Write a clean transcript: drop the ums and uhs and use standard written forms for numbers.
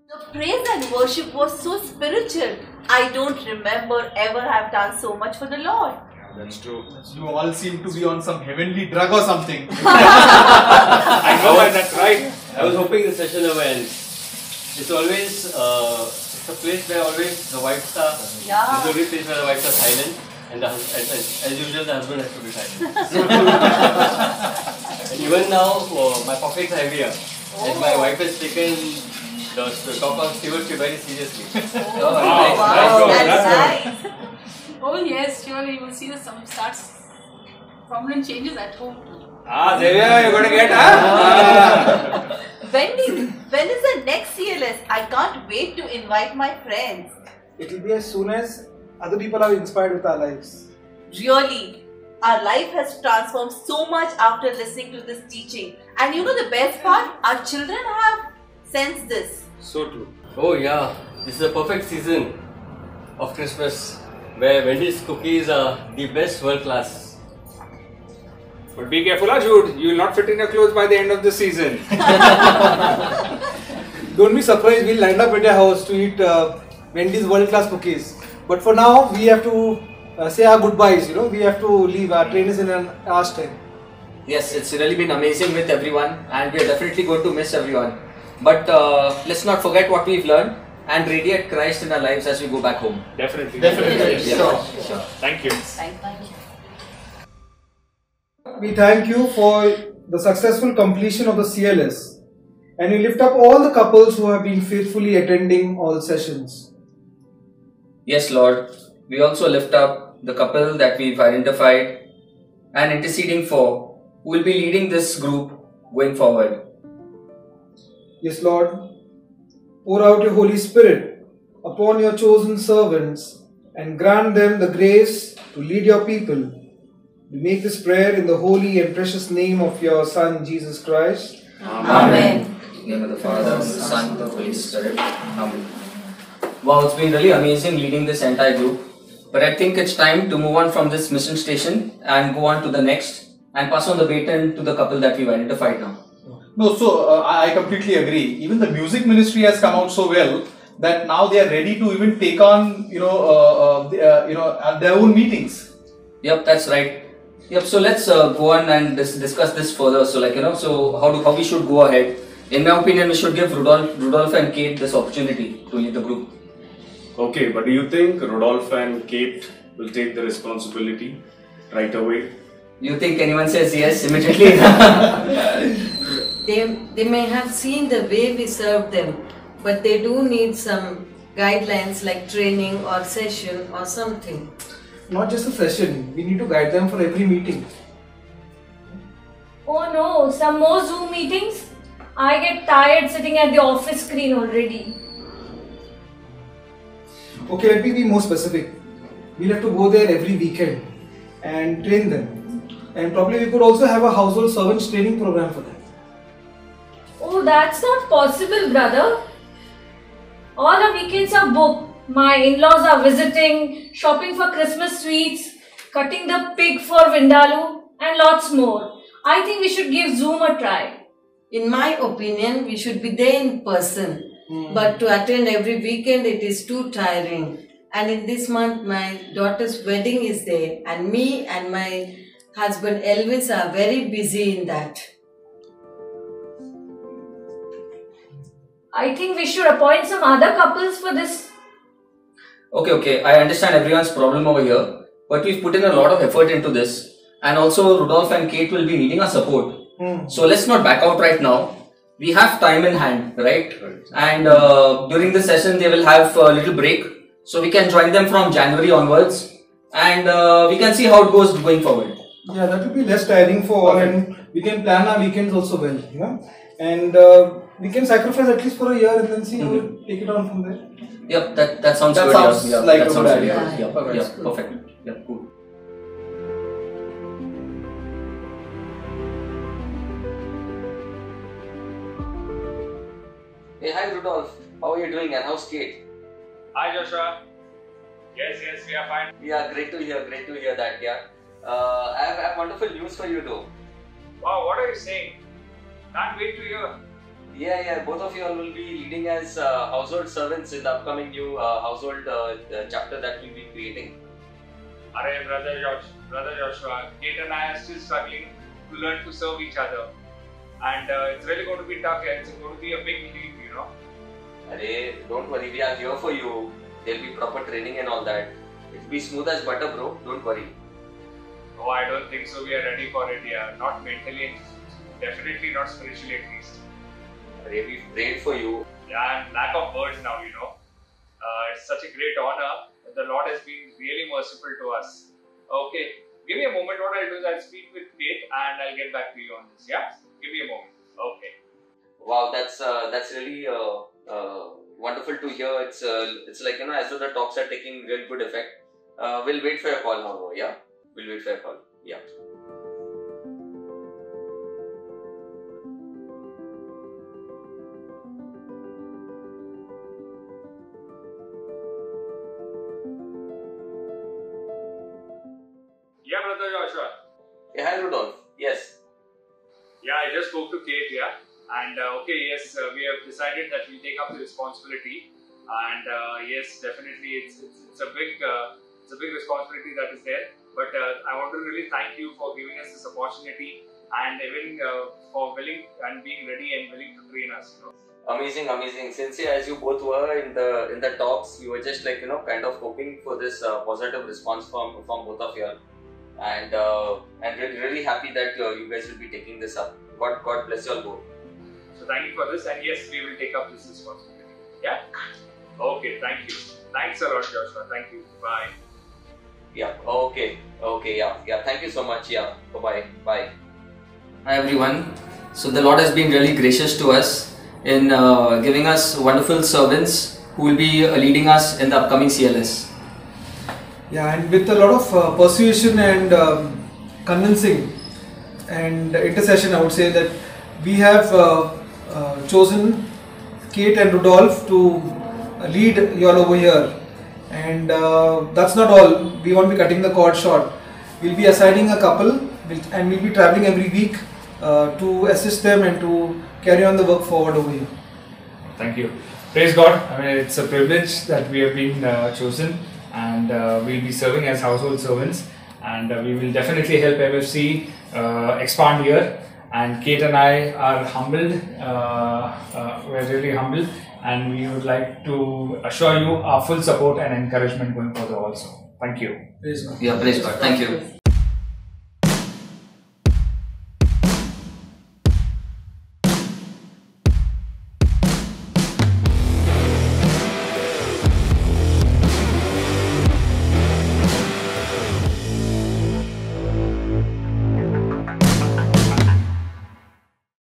The praise and worship was so spiritual. I don't remember ever have done so much for the Lord. That's true. You all seem to be on some heavenly drug or something. I know that's right. I was hoping the session never ends. It's always it's a place where always the wives are. Yeah. It's the only place where the wives are silent, and as usual the husband has to be silent. And even now, my pockets are heavier. As my wife has taken the talk of stewardship very seriously. Oh, nice, wow, nice. that's nice. Oh yes, surely you will see some prominent changes at home. Xavier, you're gonna get When is the next CLS? I can't wait to invite my friends. It will be as soon as other people are inspired with our lives. Really, our life has transformed so much after listening to this teaching. And you know the best part? Our children have sensed this. So true. Oh yeah, this is a perfect season of Christmas where Wendy's cookies are the best world class. But be careful, Jude. You will not fit in your clothes by the end of the season. Don't be surprised, we'll land up at your house to eat Wendy's world class cookies. But for now, we have to say our goodbyes. We have to leave. Our train is in an hour's time. Yes, it's really been amazing with everyone, and we are definitely going to miss everyone. But let's not forget what we've learned and radiate Christ in our lives as we go back home. Definitely. Yeah. Sure. Thank you. Thank you. We thank you for the successful completion of the CLS, and we lift up all the couples who have been faithfully attending all sessions. Yes, Lord. We also lift up the couple that we've identified and interceding for, who will be leading this group going forward. Yes, Lord, pour out your Holy Spirit upon your chosen servants and grant them the grace to lead your people. We make this prayer in the holy and precious name of your Son, Jesus Christ. Amen. In the name of the Father, the Son, and the Holy Spirit. Amen. Wow, it's been really amazing leading this entire group. But I think it's time to move on from this mission station and go on to the next and pass on the baton to the couple that we've identified now. No, so I completely agree. Even the music ministry has come out so well that now they are ready to even take on, their own meetings. Yep, that's right. Yep, so let's go on and discuss this further. So how we should go ahead. In my opinion, we should give Rudolph and Kate this opportunity to lead the group. Okay, but do you think Rudolph and Kate will take the responsibility right away? You think anyone says yes immediately? They may have seen the way we serve them, but they do need some guidelines like training or session or something. Not just a session, we need to guide them for every meeting. Oh no, some more Zoom meetings? I get tired sitting at the office screen already. Okay, let me be more specific. We'll have to go there every weekend and train them. And probably we could also have a household servants training program for them. Oh, that's not possible, brother. All our weekends are booked. My in-laws are visiting, shopping for Christmas sweets, cutting the pig for Vindaloo, and lots more. I think we should give Zoom a try. In my opinion, we should be there in person. But to attend every weekend, it is too tiring. And in this month, my daughter's wedding is there. And me and my husband Elvis are very busy in that. I think we should appoint some other couples for this. Okay, I understand everyone's problem over here, but we've put in a lot of effort into this, and also Rudolph and Kate will be needing our support. So let's not back out right now. We have time in hand, right? And during the session they will have a little break, so we can join them from January onwards, and we can see how it goes going forward. Yeah, that will be less tiring for all, and we can plan our weekends also well, and we can sacrifice at least for a year and then see how we take it on from there. Yep, that sounds good. Sounds like a good idea. Yeah, perfect. Yeah, cool. Hey, hi Rudolph. How are you doing and how's Kate? Hi Joshua. Yes, we are fine. Yeah, great to hear that, yeah. I have wonderful news for you though. Wow, what are you saying? Can't wait to hear. Yeah, both of you all will be leading as household servants in the upcoming new household chapter that we'll be creating. Alright, brother Joshua, Kate and I are still struggling to learn to serve each other. And it's really going to be tough. It's going to be a big leap, you know. Arey, don't worry, we are here for you. There'll be proper training and all that. It'll be smooth as butter, bro. Don't worry. Oh, I don't think so. We are ready for it, yeah. Not mentally and definitely not spiritually at least. Arey, we've prayed for you. Yeah, I'm lack of words now, you know. It's such a great honor. The Lord has been really merciful to us. Okay, give me a moment. What I'll do is I'll speak with Kate and I'll get back to you on this, yeah? Give me a moment. Okay. Wow, that's really wonderful to hear. It's like, you know, as though the talks are taking real good effect. We'll wait for your call now, bro. Yeah, we'll wait for your call. Yeah. Yeah, brother Joshua. Yeah, hi Rudolph. Yes. Yeah, I just spoke to Kate, yeah. And okay, yes, we have decided that we'll take up the responsibility. And yes, definitely, it's a big responsibility that is there. But I want to really thank you for giving us this opportunity and even for willing and being ready and willing to train us. You know. Amazing. Since as you both were in the talks, you were just like, you know, kind of hoping for this positive response from both of you, and really happy that you guys will be taking this up. God bless you all both. So thank you for this, and yes, we will take up this responsibility. Yeah. Okay. Thank you. Thanks a lot, Joshua. Thank you. Bye. Yeah. Okay. Yeah. Thank you so much. Yeah. Bye. Hi everyone. So the Lord has been really gracious to us in giving us wonderful servants who will be leading us in the upcoming CLS. Yeah, and with a lot of persuasion and convincing and intercession, I would say that we have chosen Kate and Rudolph to lead you all over here. And that's not all. We won't be cutting the cord short. We'll be assigning a couple and we'll be traveling every week to assist them and to carry on the work forward over here. Thank you. Praise God. I mean, it's a privilege that we have been chosen, and we'll be serving as household servants, and we will definitely help MFC expand here. And Kate and I are humbled. We're really humbled, and we would like to assure you our full support and encouragement going further also. Thank you. Praise God. Yeah, praise God. Thank you.